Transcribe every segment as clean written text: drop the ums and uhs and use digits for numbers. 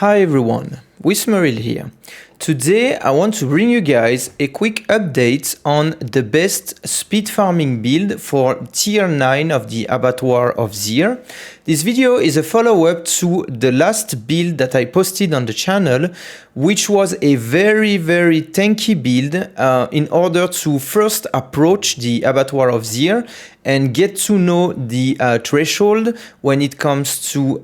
Hi everyone, Wismeril here. Today I want to bring you guys a quick update on the best speed farming build for tier 9 of the Abattoir of Zir. This video is a follow-up to the last build that I posted on the channel, which was a very tanky build in order to first approach the Abattoir of Zir and get to know the threshold when it comes to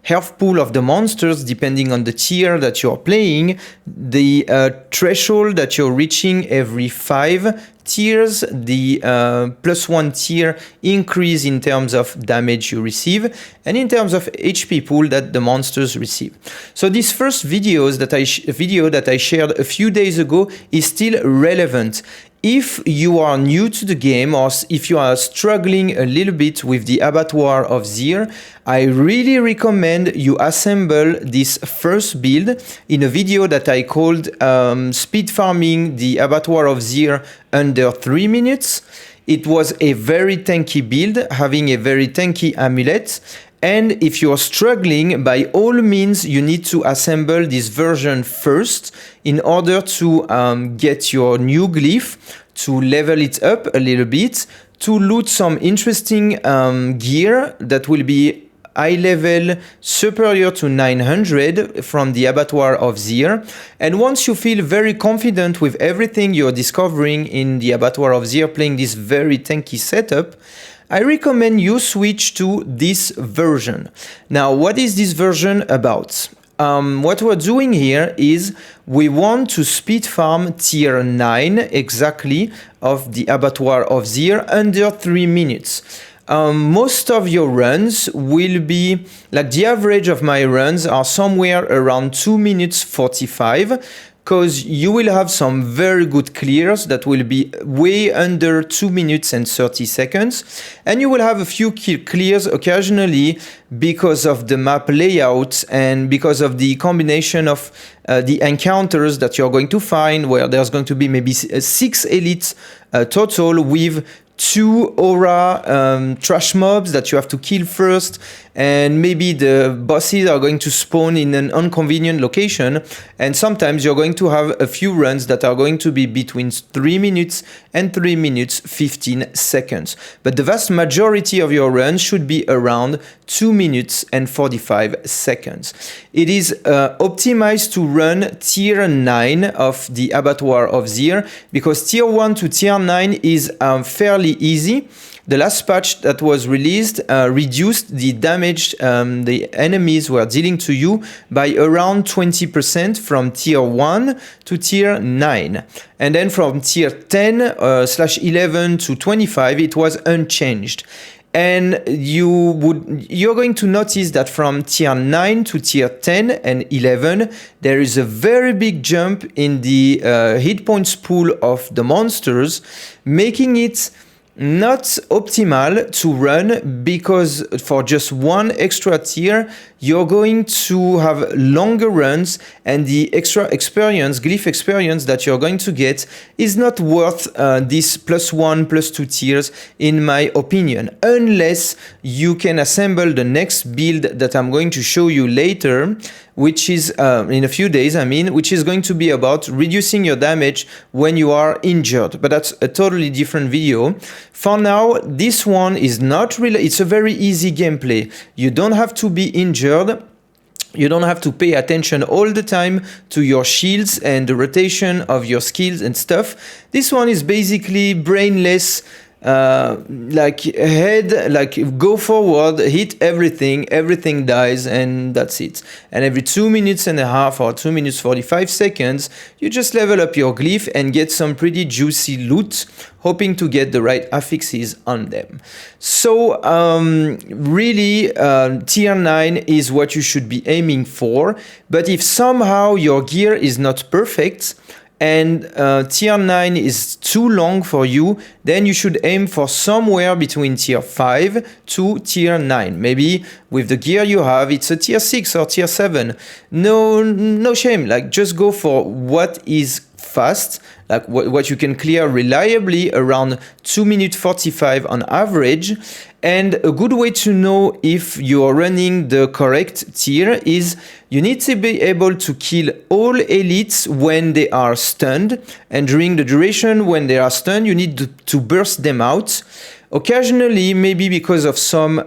health pool of the monsters, depending on the tier that you're playing, the threshold that you're reaching every 5 tiers, the +1 tier increase in terms of damage you receive, and in terms of HP pool that the monsters receive. So this first video that I shared a few days ago is still relevant. If you are new to the game or if you are struggling a little bit with the Abattoir of Zir, I really recommend you assemble this first build in a video that I called Speed Farming the Abattoir of Zir under 3 minutes. It was a very tanky build, having a very tanky amulet. And if you're struggling, by all means, you need to assemble this version first in order to get your new glyph, to level it up a little bit, to loot some interesting gear that will be eye level superior to 900 from the Abattoir of Zir. And once you feel very confident with everything you're discovering in the Abattoir of Zir, playing this very tanky setup, I recommend you switch to this version. Now, what is this version about? What we're doing here is we want to speed farm tier 9 exactly of the Abattoir of Zir under 3 minutes. Most of your runs will be, like the average of my runs are somewhere around 2 minutes 45, because you will have some very good clears that will be way under 2 minutes and 30 seconds. And you will have a few clears occasionally because of the map layout and because of the combination of the encounters that you're going to find, where there's going to be maybe 6 elites total with 2 aura trash mobs that you have to kill first, and maybe the bosses are going to spawn in an inconvenient location, and sometimes you're going to have a few runs that are going to be between 3 minutes and 3 minutes 15 seconds. But the vast majority of your runs should be around 2 minutes and 45 seconds. It is optimized to run tier 9 of the Abattoir of Zir, because tier 1 to tier 9 is fairly easy. The last patch that was released reduced the damage the enemies were dealing to you by around 20% from tier 1 to tier 9. And then from tier 10/11 to 25, it was unchanged. And you're going to notice that from tier 9 to tier 10 and 11, there is a very big jump in the hit points pool of the monsters, making it not optimal to run, because for just one extra tier you're going to have longer runs, and the extra experience, glyph experience that you're going to get is not worth this +1, +2 tiers in my opinion, unless you can assemble the next build that I'm going to show you later, which is in a few days, which is going to be about reducing your damage when you are injured. But that's a totally different video. For now, this one is not really, it's a very easy gameplay. You don't have to be injured. You don't have to pay attention all the time to your shields and the rotation of your skills and stuff. This one is basically brainless, like go forward, hit everything dies, and that's it. And every 2 minutes and a half or 2 minutes 45 seconds, you just level up your glyph and get some pretty juicy loot, hoping to get the right affixes on them. So really, tier 9 is what you should be aiming for. But if somehow your gear is not perfect, and tier 9 is too long for you, then you should aim for somewhere between tier 5 to tier 9. Maybe with the gear you have, it's a tier 6 or tier 7. No shame, like just go for what is fast, like what you can clear reliably, around 2 minutes 45 on average. And a good way to know if you are running the correct tier is you need to be able to kill all elites when they are stunned, and during the duration when they are stunned, you need to burst them out. Occasionally, maybe because of some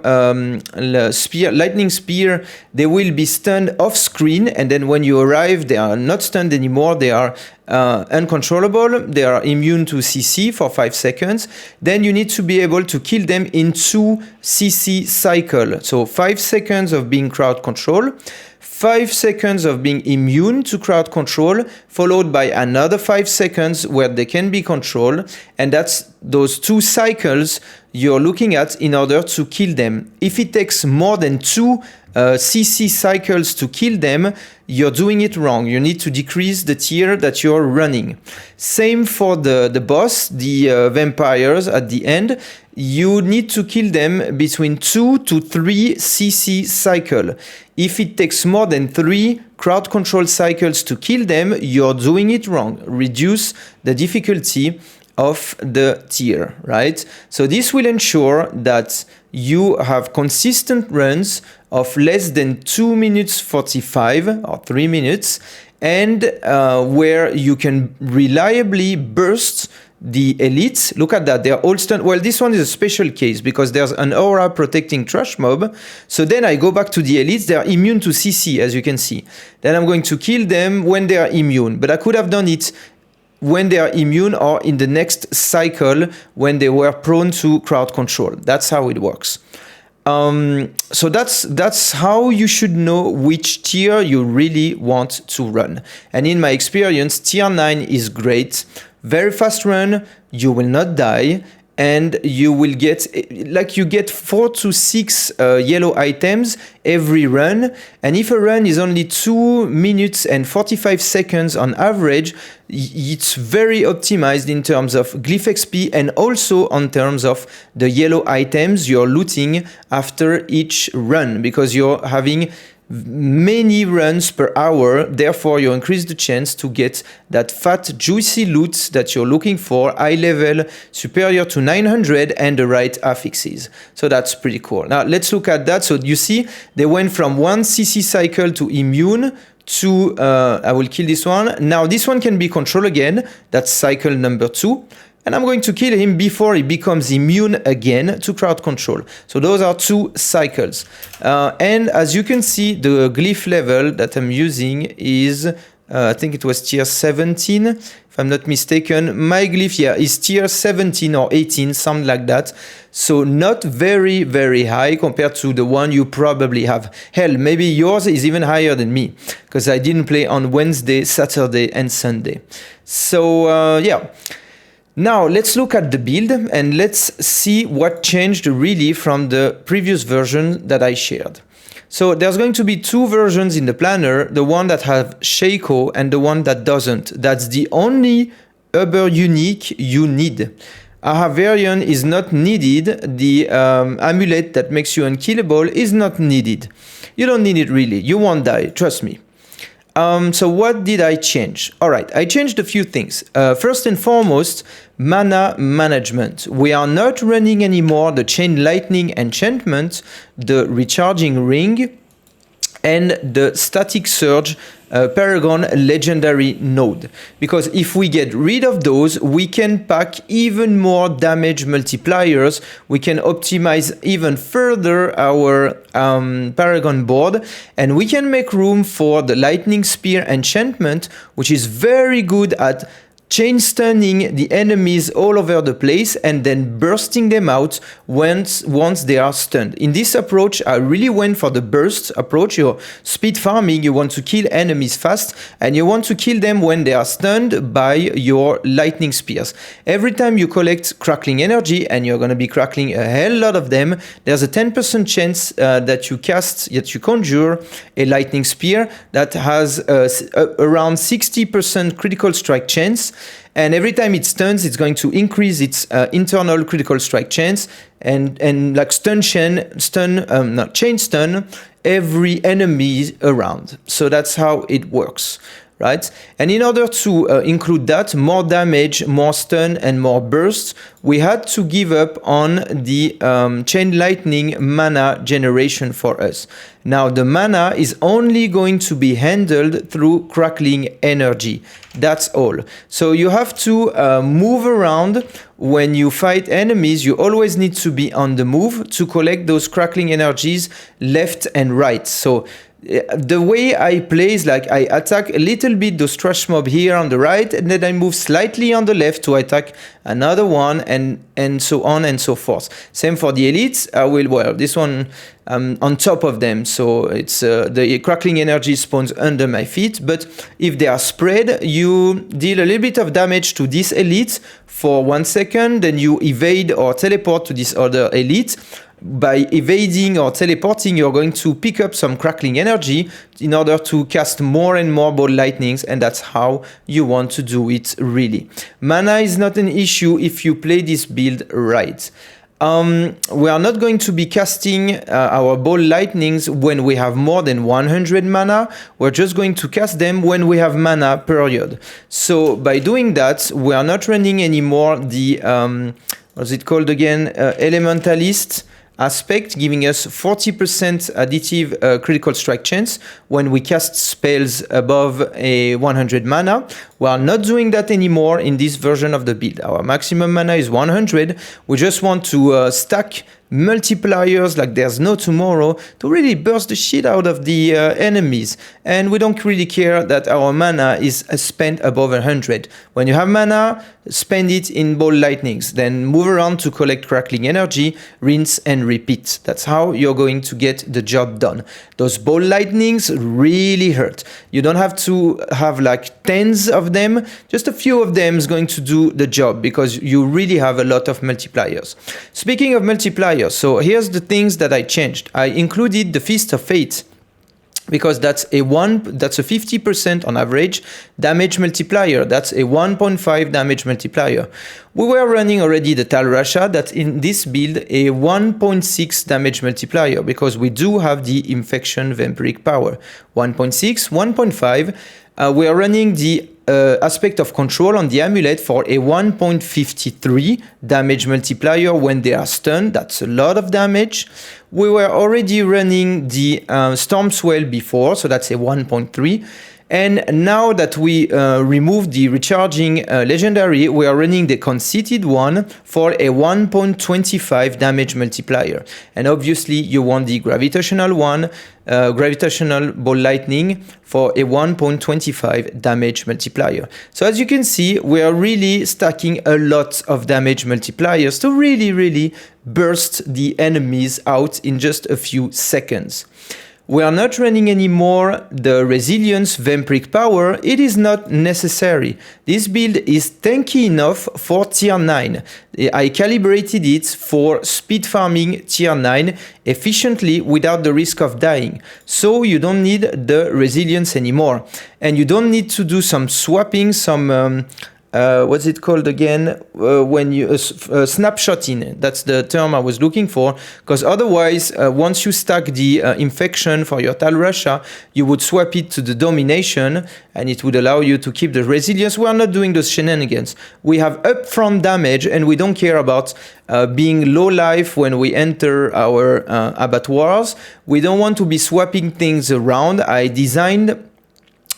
lightning spear, they will be stunned off screen, and then when you arrive, they are not stunned anymore, they are uncontrollable, they are immune to CC for 5 seconds. Then you need to be able to kill them in 2 CC cycles. So 5 seconds of being crowd control, 5 seconds of being immune to crowd control, followed by another 5 seconds where they can be controlled, and that's those 2 cycles you're looking at in order to kill them. If it takes more than 2 CC cycles to kill them, you're doing it wrong. You need to decrease the tier that you're running. Same for the boss, the vampires at the end. You need to kill them between 2 to 3 CC cycle. If it takes more than 3 crowd control cycles to kill them, you're doing it wrong. Reduce the difficulty of the tier, right? So this will ensure that you have consistent runs of less than 2 minutes 45 or 3 minutes, and where you can reliably burst the elites. Look at that, they're all stunned. Well, this one is a special case because there's an aura protecting trash mob. So then I go back to the elites, they're immune to CC, as you can see. Then I'm going to kill them when they are immune, but I could have done it when they are immune or in the next cycle when they were prone to crowd control. That's how it works. So that's how you should know which tier you really want to run. And in my experience, tier 9 is great. Very fast run, you will not die, and you will get, like, you get 4 to 6 yellow items every run. And if a run is only 2 minutes and 45 seconds on average, it's very optimized in terms of glyph XP and also on terms of the yellow items you're looting after each run, because you're having many runs per hour, therefore you increase the chance to get that fat juicy loot that you're looking for, high level, superior to 900, and the right affixes. So that's pretty cool. Now let's look at that. So you see they went from 1 CC cycle to immune to I will kill this one. Now this one can be controlled again, that's cycle number 2. And I'm going to kill him before he becomes immune again to crowd control. So those are 2 cycles. And as you can see, the glyph level that I'm using is, I think it was tier 17, if I'm not mistaken. My glyph, yeah, is tier 17 or 18, something like that. So not very, very high compared to the one you probably have. Hell, maybe yours is even higher than me, because I didn't play on Wednesday, Saturday, and Sunday. So yeah. Now let's look at the build and let's see what changed really from the previous version that I shared. So there's going to be 2 versions in the planner, the one that have Shaco and the one that doesn't. That's the only Uber unique you need. Ahavarian is not needed. The amulet that makes you unkillable is not needed. You don't need it really. You won't die, trust me. So what did I change? All right, I changed a few things. First and foremost, mana management. We are not running anymore the Chain Lightning enchantment, the Recharging Ring, and the Static Surge Paragon Legendary Node. Because if we get rid of those, we can pack even more damage multipliers. We can optimize even further our Paragon board, and we can make room for the Lightning Spear enchantment, which is very good at chain stunning the enemies all over the place and then bursting them out once they are stunned. In this approach, I really went for the burst approach. You're speed farming, you want to kill enemies fast, and you want to kill them when they are stunned by your lightning spears. Every time you collect crackling energy, and you're going to be crackling a hell lot of them, there's a 10% chance that you conjure a lightning spear that has around 60% critical strike chance. And every time it stuns, it's going to increase its internal critical strike chance and like chain stun every enemy around. So that's how it works, right? And in order to include that, more damage, more stun, and more bursts, we had to give up on the Chain Lightning mana generation for us. Now the mana is only going to be handled through crackling energy. That's all. So you have to move around. When you fight enemies, you always need to be on the move to collect those crackling energies left and right. So the way I play is like I attack a little bit those trash mob here on the right, and then I move slightly on the left to attack another one, and so on and so forth. Same for the elites. I will, well, this one on top of them, so it's the crackling energy spawns under my feet, but if they are spread, you deal a little bit of damage to this elite for 1 second, then you evade or teleport to this other elite. By evading or teleporting, you're going to pick up some crackling energy in order to cast more and more ball lightnings, and that's how you want to do it, really. Mana is not an issue if you play this build right. We are not going to be casting our ball lightnings when we have more than 100 mana. We're just going to cast them when we have mana, period. So by doing that, we are not running anymore the, what's it called again, Elementalist aspect, giving us 40% additive critical strike chance when we cast spells above a 100 mana. We are not doing that anymore in this version of the build. Our maximum mana is 100. We just want to stack multipliers like there's no tomorrow to really burst the shit out of the enemies, and we don't really care that our mana is spent above 100. When you have mana, spend it in ball lightnings, then move around to collect crackling energy, rinse and repeat. That's how you're going to get the job done. Those ball lightnings really hurt. You don't have to have like tens of them, just a few of them is going to do the job because you really have a lot of multipliers. Speaking of multipliers, so here's the things that I changed. I included the Fist of Fate because that's a 50% on average damage multiplier. That's a 1.5 damage multiplier. We were running already the Tal Rasha, that's in this build a 1.6 damage multiplier because we do have the infection vampiric power. 1.6, 1.5. We are running the aspect of control on the amulet for a 1.53 damage multiplier when they are stunned. That's a lot of damage. We were already running the Storm Swell before, so that's a 1.3. And now that we removed the recharging legendary, we are running the conceited one for a 1.25 damage multiplier. And obviously you want the gravitational one, gravitational ball lightning for a 1.25 damage multiplier. So as you can see, we are really stacking a lot of damage multipliers to really burst the enemies out in just a few seconds. We are not running anymore the resilience vampiric power. It is not necessary. This build is tanky enough for tier 9. I calibrated it for speed farming tier 9 efficiently without the risk of dying. So you don't need the resilience anymore. And you don't need to do some swapping, some what's it called again? When you snapshotting, that's the term I was looking for, because otherwise once you stack the infection for your Tal Rasha, you would swap it to the domination and it would allow you to keep the resilience. We are not doing those shenanigans. We have upfront damage and we don't care about being low life when we enter our abattoirs. We don't want to be swapping things around. I designed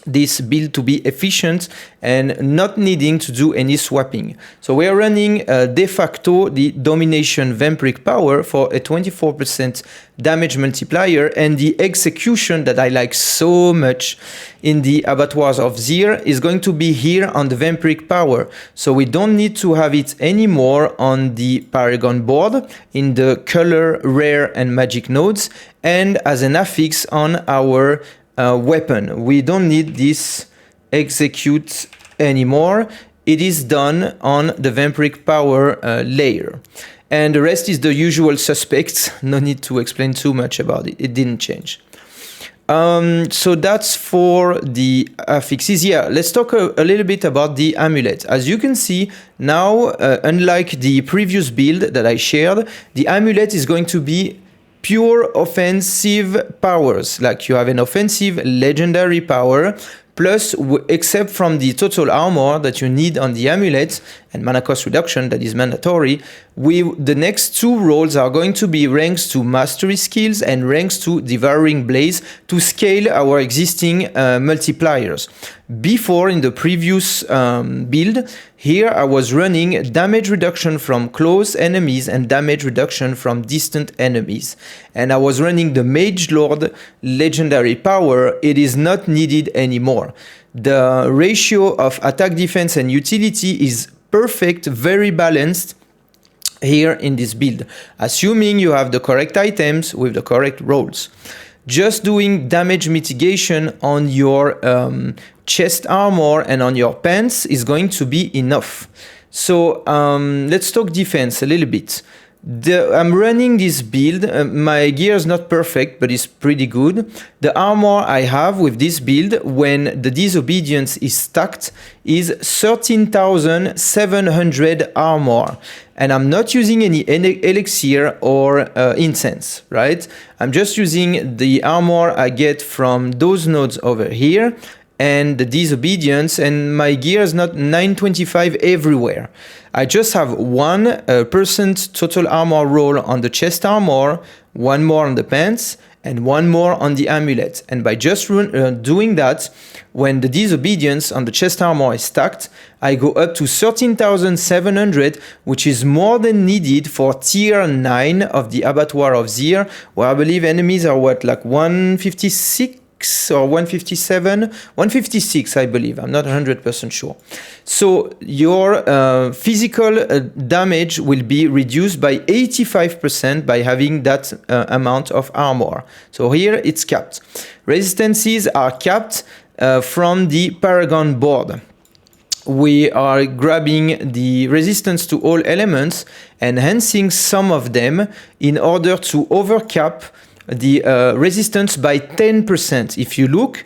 this build to be efficient and not needing to do any swapping. So we are running de facto the domination vampiric power for a 24% damage multiplier, and the execution that I like so much in the Abattoirs of Zir is going to be here on the vampiric power. So we don't need to have it anymore on the Paragon board in the color, rare and magic nodes, and as an affix on our weapon. We don't need this execute anymore. It is done on the vampiric power layer. And the rest is the usual suspects. No need to explain too much about it. It didn't change. So that's for the affixes. Yeah, let's talk a little bit about the amulet. As you can see now, unlike the previous build that I shared, the amulet is going to be pure offensive powers. Like you have an offensive legendary power plus except from the total armor that you need on the amulet and mana cost reduction that is mandatory, the next two roles are going to be ranks to mastery skills and ranks to devouring blaze to scale our existing multipliers. Before, in the previous build, here I was running damage reduction from close enemies and damage reduction from distant enemies. And I was running the Mage Lord legendary power. It is not needed anymore. The ratio of attack, defense and utility is perfect, very balanced here in this build, assuming you have the correct items with the correct rolls. Just doing damage mitigation on your chest armor and on your pants is going to be enough. So let's talk defense a little bit. I'm running this build. My gear is not perfect, but it's pretty good. The armor I have with this build, when the disobedience is stacked, is 13,700 armor. And I'm not using any elixir or incense, right? I'm just using the armor I get from those nodes over here and the disobedience, and my gear is not 925 everywhere. I just have 1% total armor roll on the chest armor, one more on the pants, and one more on the amulet. And by just doing that, when the disobedience on the chest armor is stacked, I go up to 13,700, which is more than needed for tier 9 of the Abattoir of Zir, where I believe enemies are what, like 156? Or 157, 156 I believe, I'm not 100% sure. So your physical damage will be reduced by 85% by having that amount of armor. So here it's capped. Resistances are capped from the Paragon board. We are grabbing the resistance to all elements, enhancing some of them in order to overcap the resistance by 10%. If you look,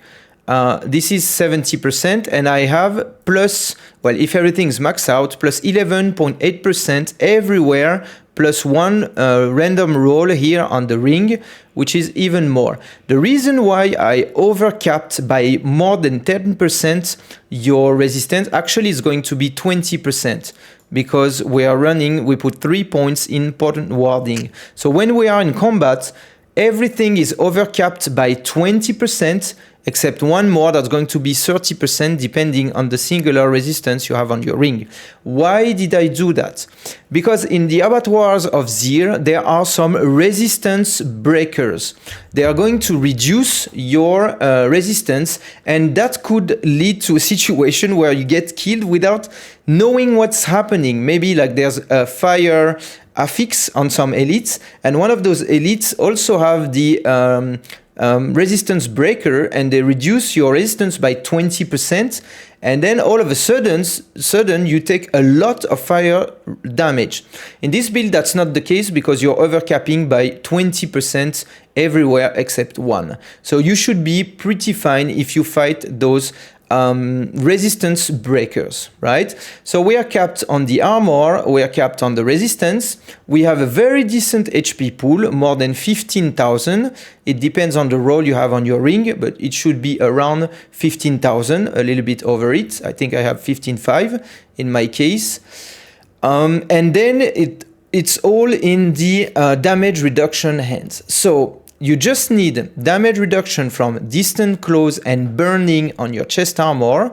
this is 70%, and I have plus, well, if everything is maxed out, plus 11.8% everywhere, plus one random roll here on the ring, which is even more. The reason why I overcapped by more than 10% your resistance actually is going to be 20%. Because we put 3 points in important warding. So when we are in combat, everything is overcapped by 20%, except one more that's going to be 30% depending on the singular resistance you have on your ring. Why did I do that? Because in the Abattoirs of Zir, there are some resistance breakers. They are going to reduce your resistance, and that could lead to a situation where you get killed without knowing what's happening. Maybe like there's a fire affix on some elites, and one of those elites also have the resistance breaker, and they reduce your resistance by 20%, and then all of a sudden you take a lot of fire damage. In this build that's not the case, because you're overcapping by 20% everywhere except one. So you should be pretty fine if you fight those resistance breakers, right? So we are capped on the armor, we are capped on the resistance. We have a very decent HP pool, more than 15,000. It depends on the roll you have on your ring, but it should be around 15,000, a little bit over it. I think I have 15.5 in my case. And then it's all in the damage reduction hands. So you just need damage reduction from distant, close, and burning on your chest armor,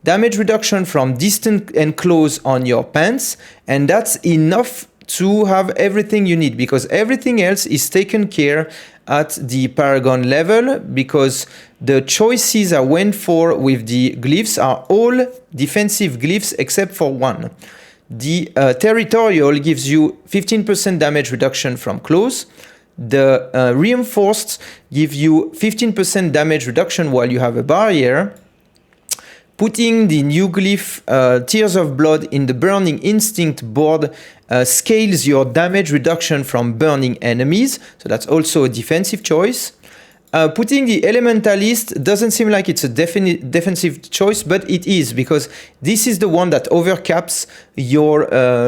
damage reduction from distant and close on your pants, and that's enough to have everything you need, because everything else is taken care at the Paragon level, because the choices I went for with the glyphs are all defensive glyphs except for one. The territorial gives you 15% damage reduction from close. The reinforced give you 15% damage reduction while you have a barrier. Putting the new glyph Tears of Blood in the Burning Instinct board scales your damage reduction from burning enemies, so that's also a defensive choice. Putting the Elementalist doesn't seem like it's a defensive choice, but it is, because this is the one that overcaps your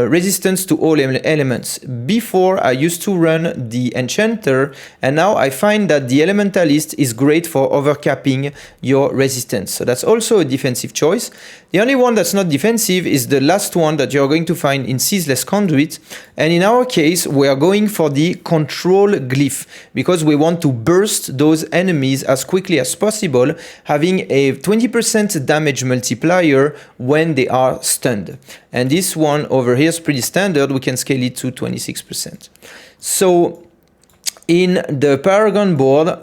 resistance to all elements. Before, I used to run the Enchanter, and now I find that the Elementalist is great for overcapping your resistance. So that's also a defensive choice. The only one that's not defensive is the last one that you're going to find in Ceaseless Conduit. And in our case, we are going for the Control Glyph, because we want to burst those enemies as quickly as possible, having a 20% damage multiplier when they are stunned. And this one over here is pretty standard. We can scale it to 26%. So in the Paragon board,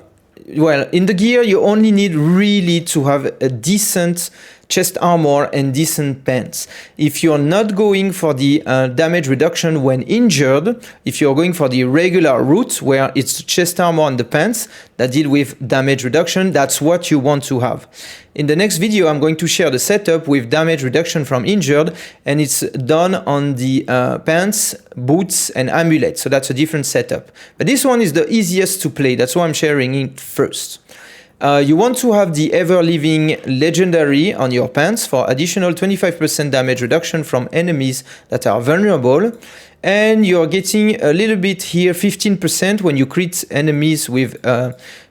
well, in the gear, you only need really to have a decent chest armor and decent pants. If you're not going for the damage reduction when injured, if you're going for the regular route where it's chest armor and the pants that deal with damage reduction, that's what you want to have. In the next video, I'm going to share the setup with damage reduction from injured, and it's done on the pants, boots, and amulet. So that's a different setup. But this one is the easiest to play. That's why I'm sharing it first. You want to have the ever-living legendary on your pants for additional 25% damage reduction from enemies that are vulnerable. And you're getting a little bit here, 15% when you crit enemies with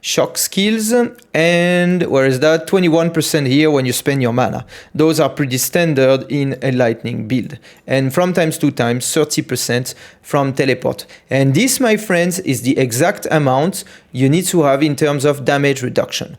shock skills. And where is that? 21% here when you spend your mana. Those are pretty standard in a lightning build. And from times 2 times, 30% from teleport. And this, my friends, is the exact amount you need to have in terms of damage reduction.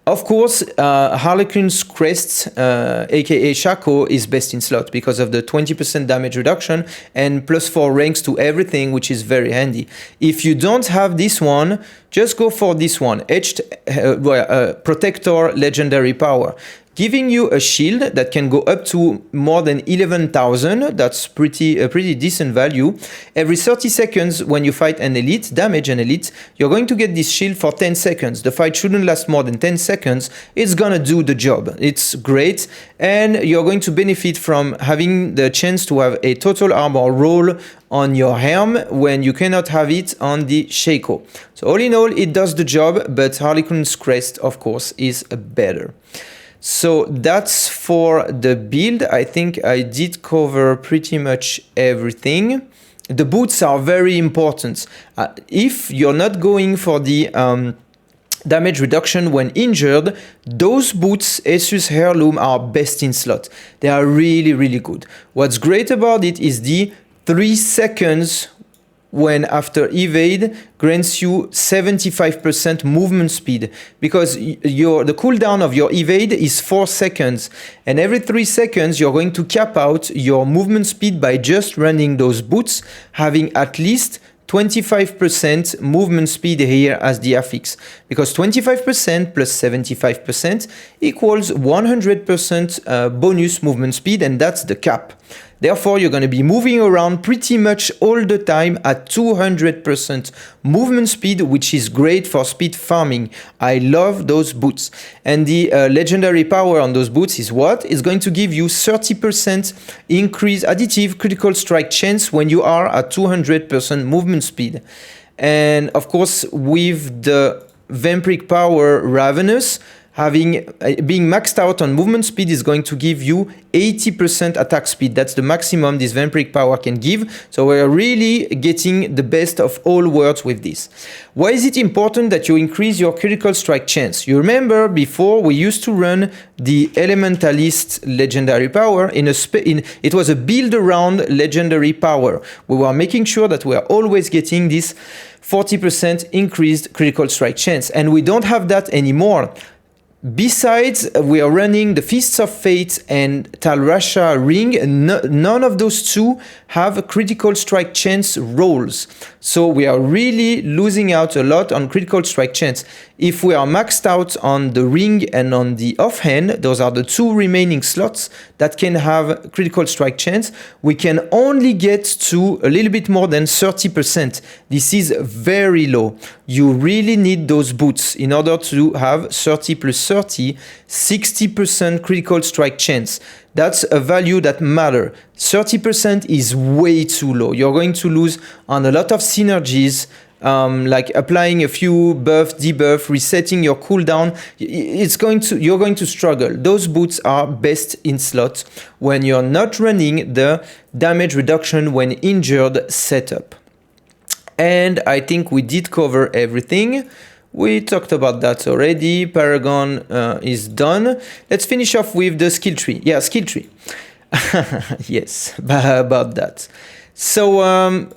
Of course, Harlequin's Crest, aka Shaco, is best in slot because of the 20% damage reduction and +4 ranks to everything, which is very handy. If you don't have this one, just go for this one, Etched Protector Legendary Power. Giving you a shield that can go up to more than 11,000. That's a pretty decent value. Every 30 seconds when you fight an elite, damage an elite, you're going to get this shield for 10 seconds. The fight shouldn't last more than 10 seconds. It's gonna do the job. It's great. And you're going to benefit from having the chance to have a total armor roll on your helm when you cannot have it on the Shaco. So all in all, it does the job, but Harlequin's Crest, of course, is better. So that's for the build. I think I did cover pretty much everything. The boots are very important. If you're not going for the damage reduction when injured, those boots, Asus Heirloom, are best in slot. They are really, really good. What's great about it is the 3 seconds when after evade grants you 75% movement speed, because the cooldown of your evade is 4 seconds, and every 3 seconds you're going to cap out your movement speed by just running those boots, having at least 25% movement speed here as the affix, because 25% plus 75% equals 100% bonus movement speed, and that's the cap. Therefore, you're going to be moving around pretty much all the time at 200% movement speed, which is great for speed farming. I love those boots. And the legendary power on those boots is what? It's going to give you 30% increase additive critical strike chance when you are at 200% movement speed. And of course, with the Vampiric Power Ravenous, being maxed out on movement speed is going to give you 80% attack speed. That's the maximum this Vampiric Power can give. So we're really getting the best of all worlds with this. Why is it important that you increase your critical strike chance? You remember before we used to run the Elementalist Legendary Power it was a build around Legendary Power. We were making sure that we are always getting this 40% increased critical strike chance, and we don't have that anymore. Besides, we are running the Feasts of Fate and Talrasha Ring. None of those two have critical strike chance rolls. So we are really losing out a lot on critical strike chance. If we are maxed out on the ring and on the offhand, those are the 2 remaining slots that can have critical strike chance, we can only get to a little bit more than 30%. This is very low. You really need those boots in order to have 30 plus 30, 60% critical strike chance. That's a value that matters. 30% is way too low. You're going to lose on a lot of synergies like applying a few buff, debuff, resetting your cooldown, you're going to struggle. Those boots are best in slot when you're not running the damage reduction when injured setup. And I think we did cover everything. We talked about that already. Paragon is done. Let's finish off with the skill tree. Yeah, skill tree. Yes, about that. So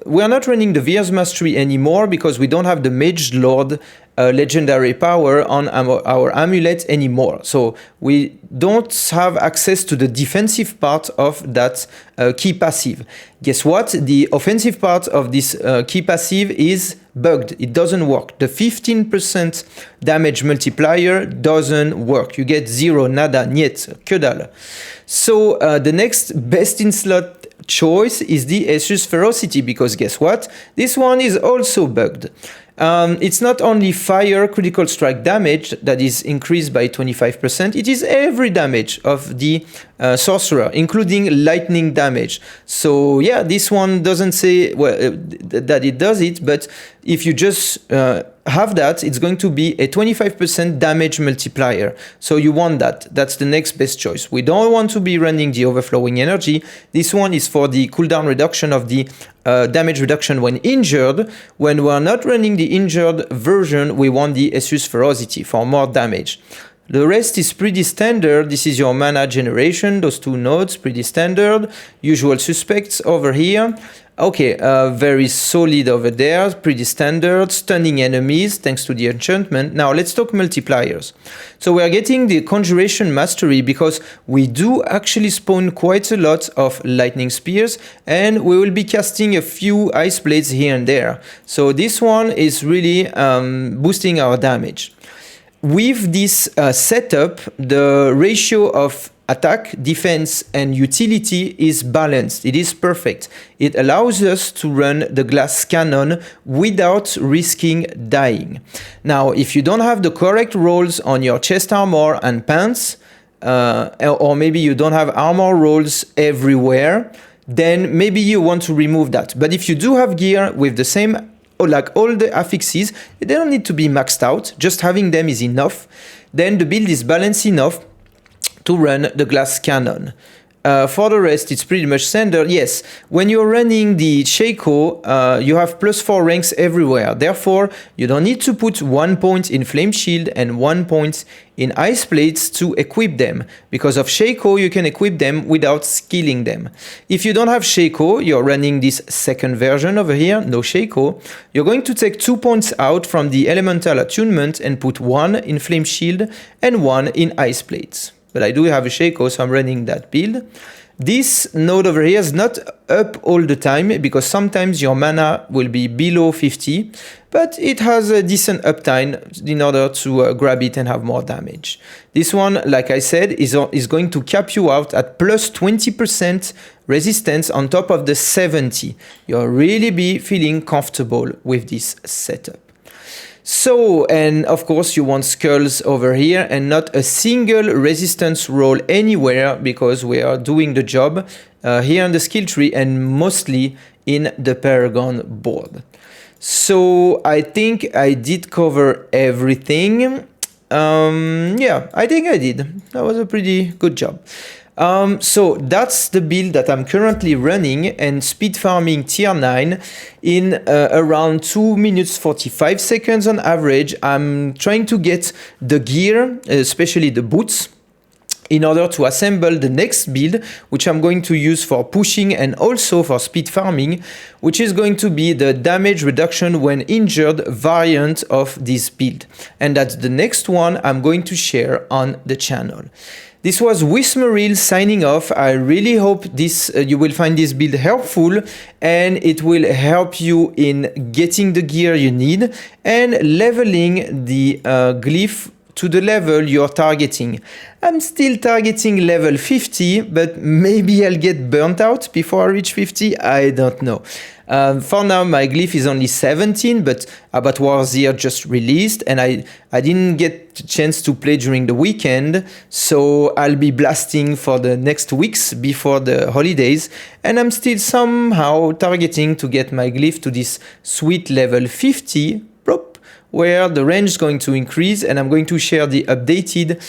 we are not running the Vir's Mastery anymore because we don't have the Mage Lord legendary power on our amulet anymore. So we don't have access to the defensive part of that key passive. Guess what? The offensive part of this key passive is bugged. It doesn't work. The 15% damage multiplier doesn't work. You get zero, nada, niet, que dalle. So the next best in slot choice is the Asus Ferocity, because guess what? This one is also bugged. It's not only fire critical strike damage that is increased by 25%, it is every damage of the sorcerer, including lightning damage. So yeah, this one doesn't say that it does it, but if you just have that, it's going to be a 25% damage multiplier. So you want that. That's the next best choice. We don't want to be running the overflowing energy. This one is for the cooldown reduction of the damage reduction when injured. When we're not running the injured version, we want the Asus Ferocity for more damage. The rest is pretty standard. This is your mana generation, those two nodes, pretty standard. Usual suspects over here. Okay, very solid over there, pretty standard. Stunning enemies, thanks to the enchantment. Now let's talk multipliers. So we are getting the Conjuration Mastery because we do actually spawn quite a lot of lightning spears, and we will be casting a few ice blades here and there. So this one is really boosting our damage. With this setup, the ratio of attack, defense, and utility is balanced. It is perfect. It allows us to run the glass cannon without risking dying. Now, if you don't have the correct rolls on your chest armor and pants, or maybe you don't have armor rolls everywhere, then maybe you want to remove that. But if you do have gear with the same, like all the affixes, they don't need to be maxed out. Just having them is enough. Then the build is balanced enough to run the glass cannon. For the rest, it's pretty much standard. Yes, when you're running the Shaco, you have +4 ranks everywhere. Therefore, you don't need to put 1 point in Flame Shield and 1 point in Ice Plates to equip them. Because of Shaco, you can equip them without skilling them. If you don't have Shaco, you're running this second version over here, no Shaco, you're going to take 2 points out from the Elemental Attunement and put 1 in Flame Shield and 1 in Ice Plates. But I do have a Shaco, so I'm running that build. This node over here is not up all the time, because sometimes your mana will be below 50, but it has a decent uptime in order to grab it and have more damage. This one, like I said, is going to cap you out at +20% resistance on top of the 70. You'll really be feeling comfortable with this setup. So, and of course you want skulls over here and not a single resistance roll anywhere, because we are doing the job here in the skill tree and mostly in the Paragon board. So I think I did cover everything. Yeah, I think I did. That was a pretty good job. So that's the build that I'm currently running, and speed farming tier 9 in around 2 minutes 45 seconds on average. I'm trying to get the gear, especially the boots, in order to assemble the next build, which I'm going to use for pushing and also for speed farming, which is going to be the damage reduction when injured variant of this build. And that's the next one I'm going to share on the channel. This was Wismeril signing off. I really hope you will find this build helpful, and it will help you in getting the gear you need and leveling the glyph to the level you're targeting. I'm still targeting level 50, but maybe I'll get burnt out before I reach 50. I don't know. For now, my glyph is only 17, but Abattoirs of Zir just released, and I didn't get a chance to play during the weekend, so I'll be blasting for the next weeks before the holidays, and I'm still somehow targeting to get my glyph to this sweet level 50, where the range is going to increase, and I'm going to share the updated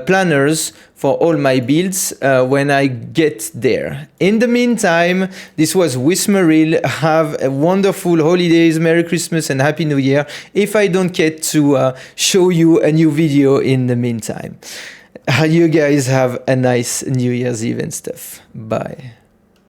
planners for all my builds when I get there. In the meantime, this was Wismeril. Have a wonderful holidays, Merry Christmas and Happy New Year, if I don't get to show you a new video in the meantime. You guys have a nice New Year's Eve and stuff. Bye.